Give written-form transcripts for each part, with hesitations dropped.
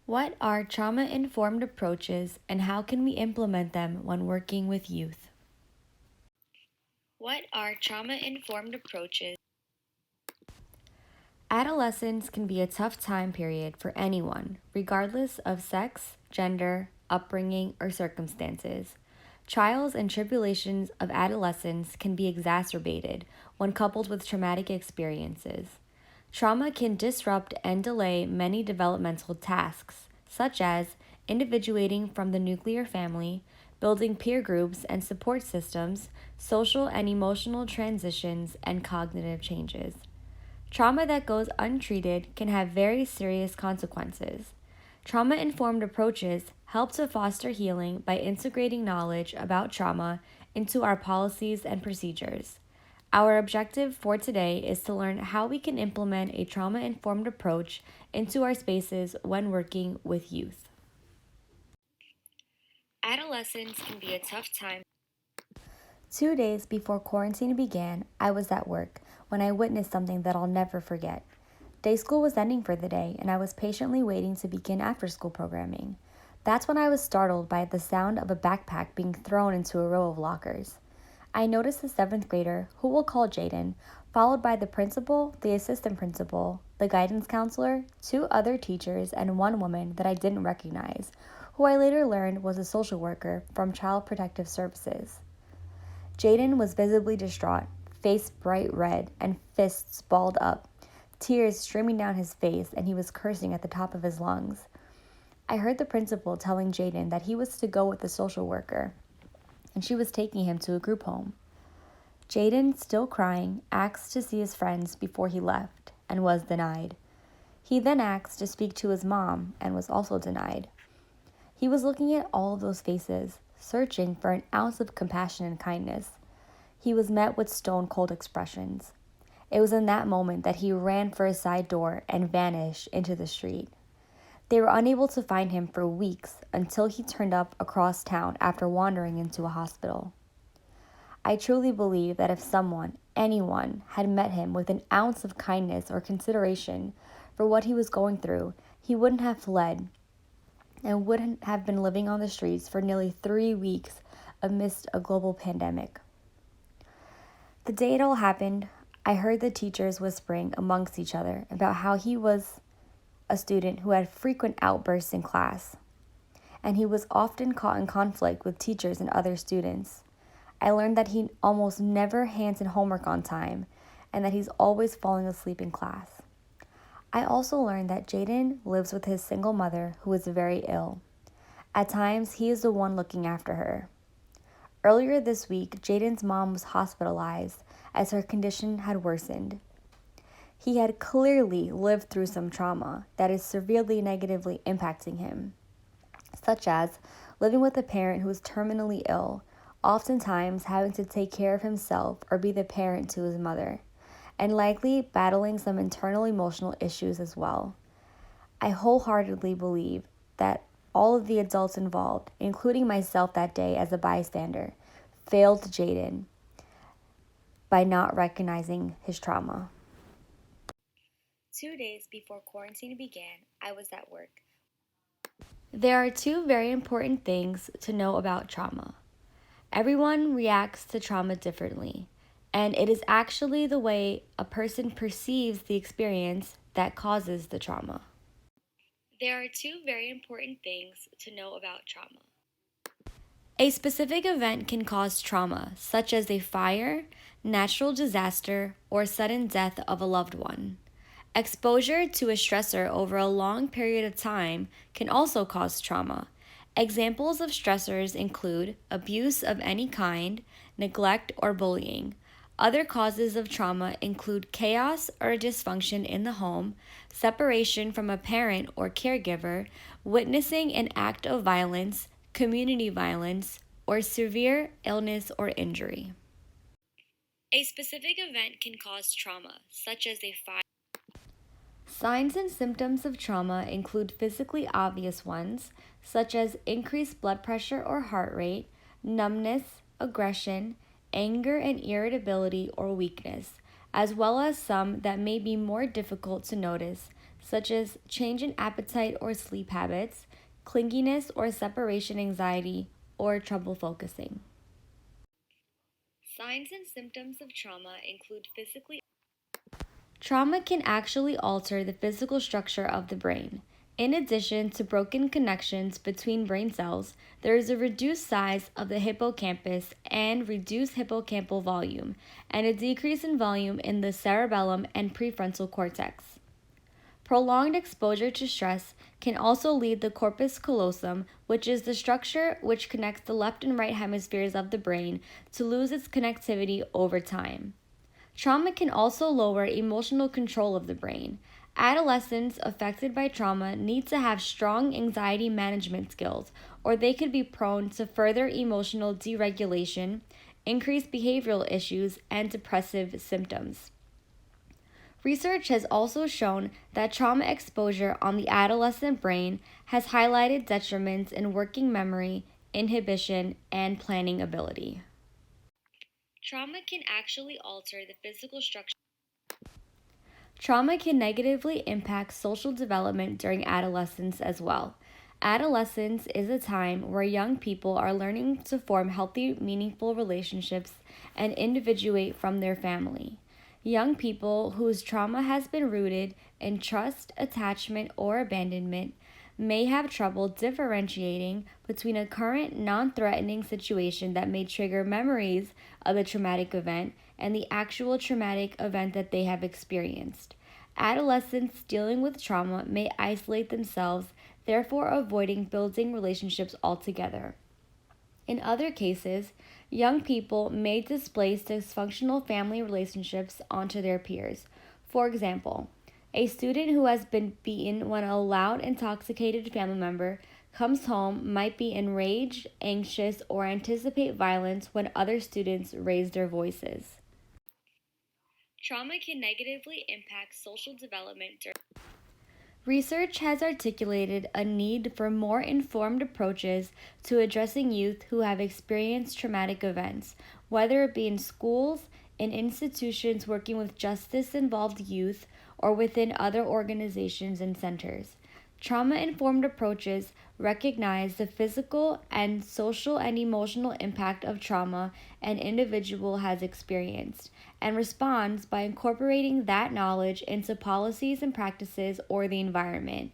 What are trauma-informed approaches and how can we implement them when working with youth? What are trauma-informed approaches? Adolescence can be a tough time period for anyone, regardless of sex, gender, upbringing, or circumstances. Trials and tribulations of adolescence can be exacerbated when coupled with traumatic experiences. Trauma can disrupt and delay many developmental tasks, such as individuating from the nuclear family, building peer groups and support systems, social and emotional transitions, and cognitive changes. Trauma that goes untreated can have very serious consequences. Trauma informed approaches help to foster healing by integrating knowledge about trauma into our policies and procedures. Our objective for today is to learn how we can implement a trauma informed approach into our spaces when working with youth. Adolescence can be a tough time. 2 days before quarantine began, I was at work when I witnessed something that I'll never forget. Day school was ending for the day, and I was patiently waiting to begin after school programming. That's when I was startled by the sound of a backpack being thrown into a row of lockers. I noticed the seventh grader, who we'll call Jaden, followed by the principal, the assistant principal, the guidance counselor, two other teachers, and one woman that I didn't recognize, who I later learned was a social worker from Child Protective Services. Jaden was visibly distraught, face bright red, and fists balled up, tears streaming down his face, and he was cursing at the top of his lungs. I heard the principal telling Jaden that he was to go with the social worker, and she was taking him to a group home. Jaden, still crying, asked to see his friends before he left, and was denied. He then asked to speak to his mom, and was also denied. He was looking at all of those faces, searching for an ounce of compassion and kindness. He was met with stone-cold expressions. It was in that moment that he ran for a side door and vanished into the street. They were unable to find him for weeks until he turned up across town after wandering into a hospital. I truly believe that if someone, anyone, had met him with an ounce of kindness or consideration for what he was going through, he wouldn't have fled and wouldn't have been living on the streets for nearly 3 weeks amidst a global pandemic. The day it all happened, I heard the teachers whispering amongst each other about how he was a student who had frequent outbursts in class, and he was often caught in conflict with teachers and other students. I learned that he almost never hands in homework on time, and that he's always falling asleep in class. I also learned that Jaden lives with his single mother who is very ill. At times, he is the one looking after her. Earlier this week, Jaden's mom was hospitalized as her condition had worsened. He had clearly lived through some trauma that is severely negatively impacting him, such as living with a parent who is terminally ill, oftentimes having to take care of himself or be the parent to his mother, and likely battling some internal emotional issues as well. I wholeheartedly believe that all of the adults involved, including myself that day as a bystander, failed Jaden by not recognizing his trauma. 2 days before quarantine began, I was at work. There are two very important things to know about trauma. Everyone reacts to trauma differently, and it is actually the way a person perceives the experience that causes the trauma. There are two very important things to know about trauma. A specific event can cause trauma, such as a fire, natural disaster, or sudden death of a loved one. Exposure to a stressor over a long period of time can also cause trauma. Examples of stressors include abuse of any kind, neglect, or bullying. Other causes of trauma include chaos or dysfunction in the home, separation from a parent or caregiver, witnessing an act of violence, community violence, or severe illness or injury. A specific event can cause trauma, such as a fire. Signs and symptoms of trauma include physically obvious ones, such as increased blood pressure or heart rate, numbness, aggression, anger and irritability or weakness, as well as some that may be more difficult to notice, such as change in appetite or sleep habits, clinginess or separation anxiety, or trouble focusing. Signs and symptoms of trauma include physically. Trauma can actually alter the physical structure of the brain. In addition to broken connections between brain cells, there is a reduced size of the hippocampus and reduced hippocampal volume, and a decrease in volume in the cerebellum and prefrontal cortex. Prolonged exposure to stress can also lead the corpus callosum, which is the structure which connects the left and right hemispheres of the brain, to lose its connectivity over time. Trauma can also lower emotional control of the brain. Adolescents affected by trauma need to have strong anxiety management skills, or they could be prone to further emotional deregulation, increased behavioral issues, and depressive symptoms. Research has also shown that trauma exposure on the adolescent brain has highlighted detriments in working memory, inhibition, and planning ability. Trauma can actually alter the physical structure. Trauma can negatively impact social development during adolescence as well. Adolescence is a time where young people are learning to form healthy, meaningful relationships and individuate from their family. Young people whose trauma has been rooted in trust, attachment, or abandonment may have trouble differentiating between a current non threatening situation that may trigger memories of the traumatic event and the actual traumatic event that they have experienced. Adolescents dealing with trauma may isolate themselves, therefore avoiding building relationships altogether. In other cases, young people may displace dysfunctional family relationships onto their peers. For example, a student who has been beaten when a loud, intoxicated family member comes home might be enraged, anxious, or anticipate violence when other students raise their voices. Trauma can negatively impact social development. Research has articulated a need for more informed approaches to addressing youth who have experienced traumatic events, whether it be in schools, in institutions working with justice involved youth, or within other organizations and centers. Trauma informed approaches recognize the physical and social and emotional impact of trauma an individual has experienced and responds by incorporating that knowledge into policies and practices or the environment.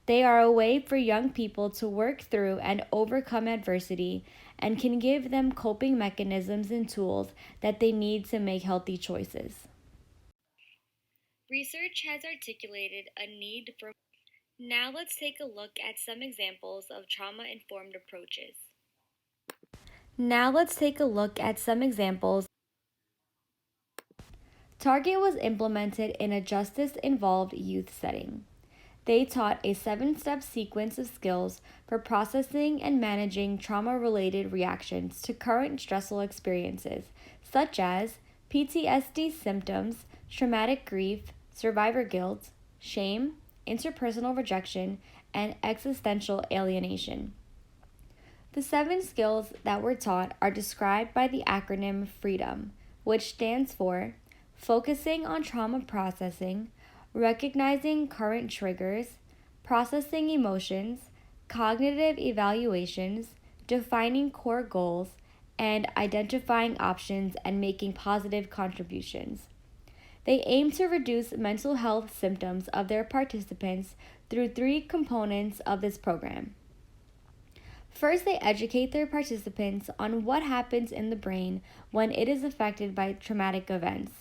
They are a way for young people to work through and overcome adversity and can give them coping mechanisms and tools that they need to make healthy choices. Research has articulated a need for. Now let's take a look at some examples of trauma-informed approaches. Now let's take a look at some examples. Target was implemented in a justice-involved youth setting. They taught a 7-step sequence of skills for processing and managing trauma-related reactions to current stressful experiences, such as PTSD symptoms, traumatic grief, survivor guilt, shame, interpersonal rejection, and existential alienation. The 7 skills that were taught are described by the acronym FREEDOM, which stands for focusing on trauma processing, recognizing current triggers, processing emotions, cognitive evaluations, defining core goals, and identifying options and making positive contributions. They aim to reduce mental health symptoms of their participants through 3 components of this program. First, they educate their participants on what happens in the brain when it is affected by traumatic events.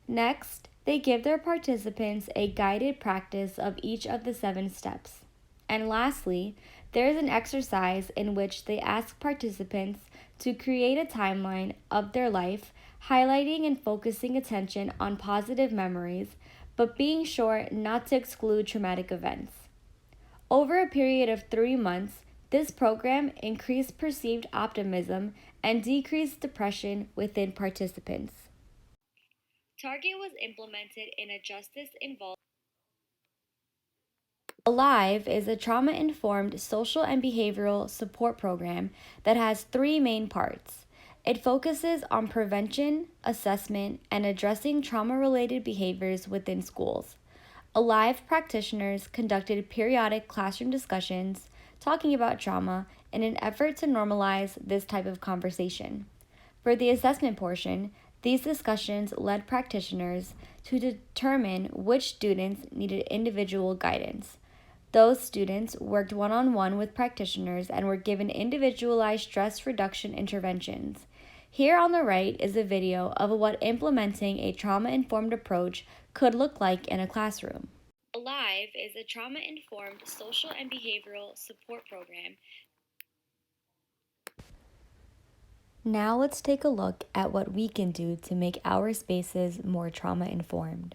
Next, they give their participants a guided practice of each of the 7 steps. And lastly, there is an exercise in which they ask participants to create a timeline of their life, highlighting and focusing attention on positive memories, but being sure not to exclude traumatic events. Over a period of 3 months, this program increased perceived optimism and decreased depression within participants. Target was implemented in a justice-involved. ALIVE is a trauma-informed social and behavioral support program that has 3 main parts. It focuses on prevention, assessment, and addressing trauma-related behaviors within schools. Alive practitioners conducted periodic classroom discussions talking about trauma in an effort to normalize this type of conversation. For the assessment portion, these discussions led practitioners to determine which students needed individual guidance. Those students worked one-on-one with practitioners and were given individualized stress reduction interventions. Here on the right is a video of what implementing a trauma-informed approach could look like in a classroom. Alive is a trauma-informed social and behavioral support program. Now let's take a look at what we can do to make our spaces more trauma-informed.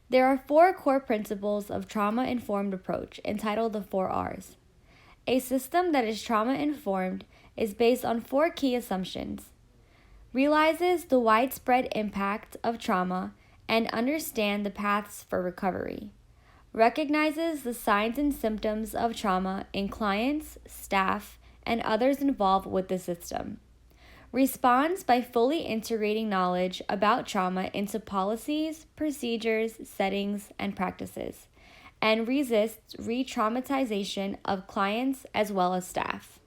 There are 4 core principles of trauma-informed approach entitled the 4 R's. A system that is trauma-informed is based on 4 key assumptions. Realizes the widespread impact of trauma and understand the paths for recovery. Recognizes the signs and symptoms of trauma in clients, staff, and others involved with the system. Responds by fully integrating knowledge about trauma into policies, procedures, settings, and practices, and resists re-traumatization of clients as well as staff.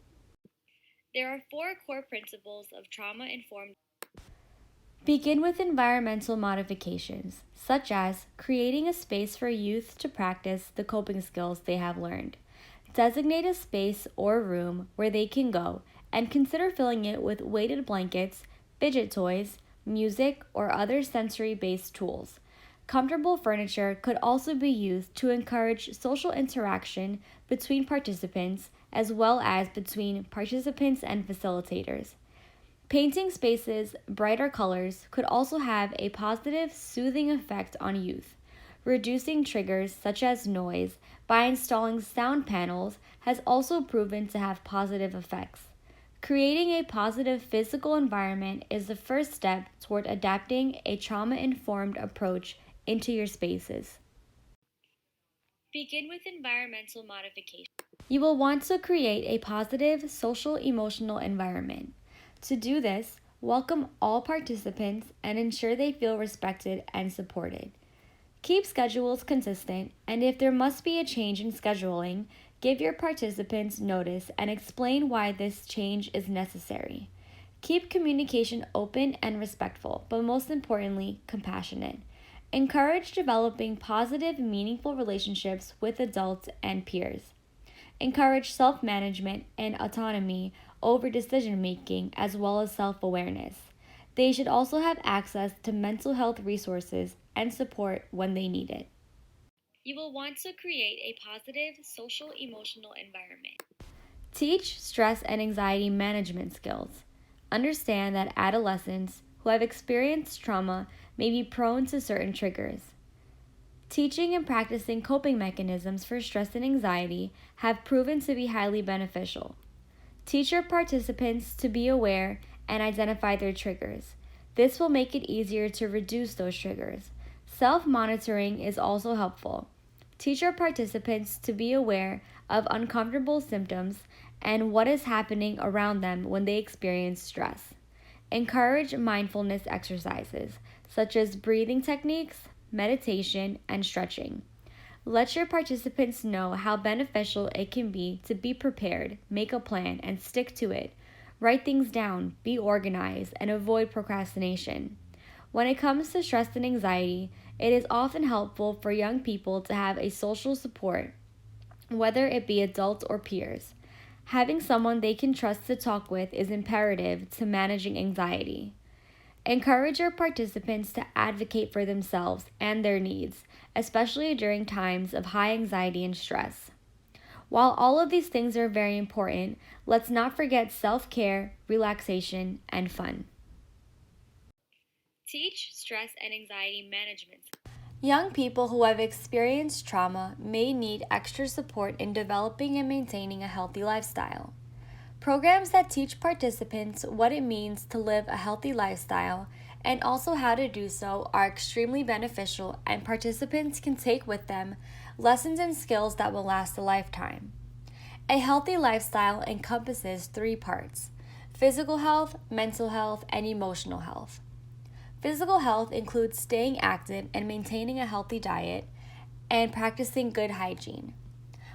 There are 4 core principles of trauma-informed. Begin with environmental modifications, such as creating a space for youth to practice the coping skills they have learned. Designate a space or room where they can go and consider filling it with weighted blankets, fidget toys, music, or other sensory-based tools. Comfortable furniture could also be used to encourage social interaction between participants as well as between participants and facilitators. Painting spaces brighter colors could also have a positive, soothing effect on youth. Reducing triggers such as noise by installing sound panels has also proven to have positive effects. Creating a positive physical environment is the first step toward adapting a trauma-informed approach into your spaces. Begin with environmental modification. You will want to create a positive social-emotional environment. To do this, welcome all participants and ensure they feel respected and supported. Keep schedules consistent, and if there must be a change in scheduling, give your participants notice and explain why this change is necessary. Keep communication open and respectful, but most importantly, compassionate. Encourage developing positive, meaningful relationships with adults and peers. Encourage self-management and autonomy over decision-making as well as self-awareness. They should also have access to mental health resources and support when they need it. You will want to create a positive social-emotional environment. Teach stress and anxiety management skills. Understand that adolescents who have experienced trauma may be prone to certain triggers. Teaching and practicing coping mechanisms for stress and anxiety have proven to be highly beneficial. Teach your participants to be aware and identify their triggers. This will make it easier to reduce those triggers. Self-monitoring is also helpful. Teach your participants to be aware of uncomfortable symptoms and what is happening around them when they experience stress. Encourage mindfulness exercises, such as breathing techniques, meditation, and stretching. Let your participants know how beneficial it can be to be prepared, make a plan, and stick to it. Write things down, be organized, and avoid procrastination. When it comes to stress and anxiety, it is often helpful for young people to have a social support, whether it be adults or peers. Having someone they can trust to talk with is imperative to managing anxiety. Encourage your participants to advocate for themselves and their needs, especially during times of high anxiety and stress. While all of these things are very important, let's not forget self-care, relaxation, and fun. Teach stress and anxiety management. Young people who have experienced trauma may need extra support in developing and maintaining a healthy lifestyle. Programs that teach participants what it means to live a healthy lifestyle and also how to do so are extremely beneficial, and participants can take with them lessons and skills that will last a lifetime. A healthy lifestyle encompasses three parts: physical health, mental health, and emotional health. Physical health includes staying active and maintaining a healthy diet and practicing good hygiene.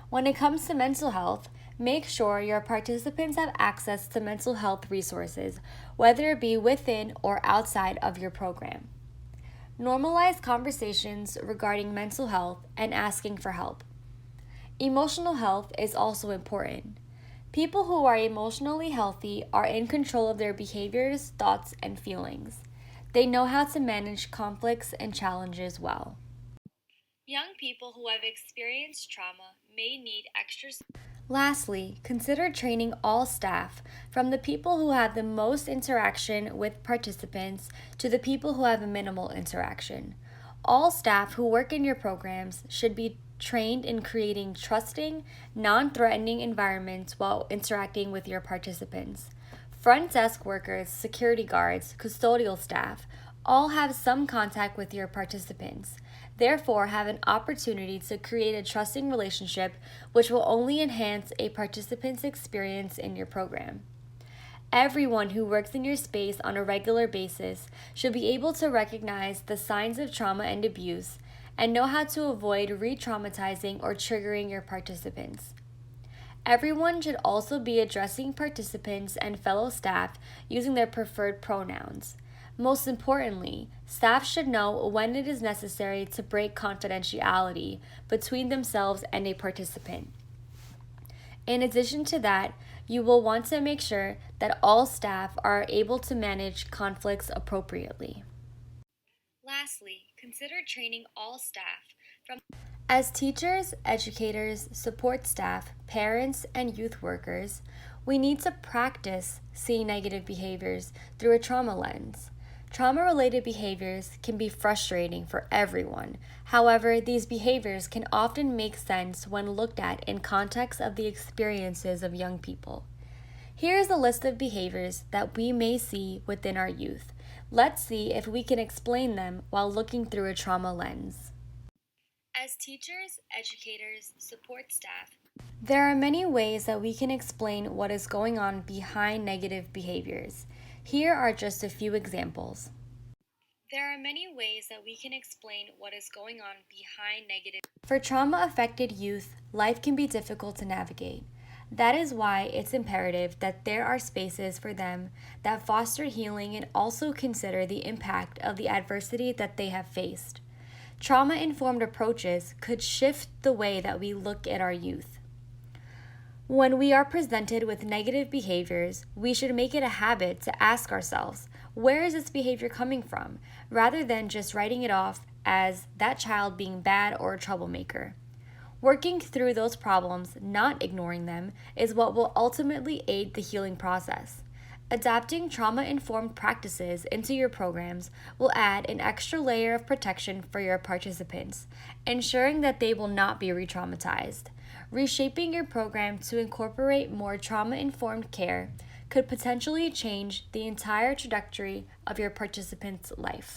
When it comes to mental health, make sure your participants have access to mental health resources, whether it be within or outside of your program. Normalize conversations regarding mental health and asking for help. Emotional health is also important. People who are emotionally healthy are in control of their behaviors, thoughts, and feelings. They know how to manage conflicts and challenges well. Young people who have experienced trauma may need extra. Lastly, consider training all staff, from the people who have the most interaction with participants to the people who have minimal interaction. All staff who work in your programs should be trained in creating trusting, non-threatening environments while interacting with your participants. Front desk workers, security guards, custodial staff all have some contact with your participants. Therefore, have an opportunity to create a trusting relationship which will only enhance a participant's experience in your program. Everyone who works in your space on a regular basis should be able to recognize the signs of trauma and abuse and know how to avoid re-traumatizing or triggering your participants. Everyone should also be addressing participants and fellow staff using their preferred pronouns. Most importantly, staff should know when it is necessary to break confidentiality between themselves and a participant. In addition to that, you will want to make sure that all staff are able to manage conflicts appropriately. Lastly, consider training all staff from. As teachers, educators, support staff, parents, and youth workers, we need to practice seeing negative behaviors through a trauma lens. Trauma-related behaviors can be frustrating for everyone. However, these behaviors can often make sense when looked at in context of the experiences of young people. Here is a list of behaviors that we may see within our youth. Let's see if we can explain them while looking through a trauma lens. As teachers, educators, support staff, there are many ways that we can explain what is going on behind negative behaviors. Here are just a few examples. There are many ways that we can explain what is going on behind negative. For trauma-affected youth, life can be difficult to navigate. That is why it's imperative that there are spaces for them that foster healing and also consider the impact of the adversity that they have faced. Trauma-informed approaches could shift the way that we look at our youth. When we are presented with negative behaviors, we should make it a habit to ask ourselves, where is this behavior coming from, rather than just writing it off as that child being bad or a troublemaker. Working through those problems, not ignoring them, is what will ultimately aid the healing process. Adapting trauma-informed practices into your programs will add an extra layer of protection for your participants, ensuring that they will not be re-traumatized. Reshaping your program to incorporate more trauma-informed care could potentially change the entire trajectory of your participants' life.